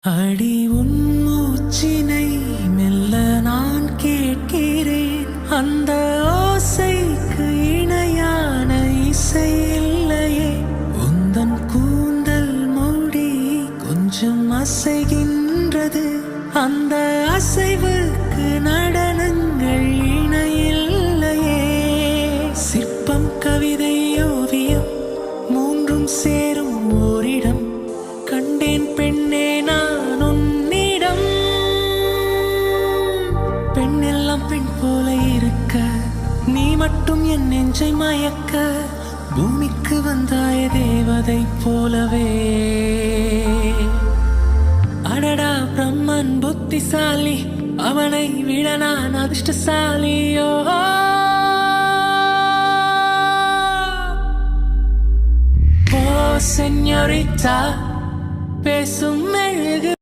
அடி உன் மூச்சினை மெல்ல நான் கேட்கிறேன். அந்த ஓசைக்கு இணையான இசை இல்லையே. உந்தன் கூந்தல் மூடி கொஞ்சம் அசைகின்றது. அந்த அசைவுக்கு நடனங்கள் இணையில்லையே. சிற்பம், கவிதை, ஓவியம் மூன்றும் சேரும் ஓரிடம் கண்டேன் பெண்ணே நான் உன்னிடம். பெண்ணெல்லாம் பெண் போல இருக்க, நீ மட்டும் என் நெஞ்சை மயக்க. பூமிக்கு வந்தாய தேவதை போலவே. அடடா பிரம்மன் புத்திசாலி, அவனை விட நான் அதிர்ஷ்டசாலியோ. ஓ செஞோரிட்டா, பேசும் மெழுகு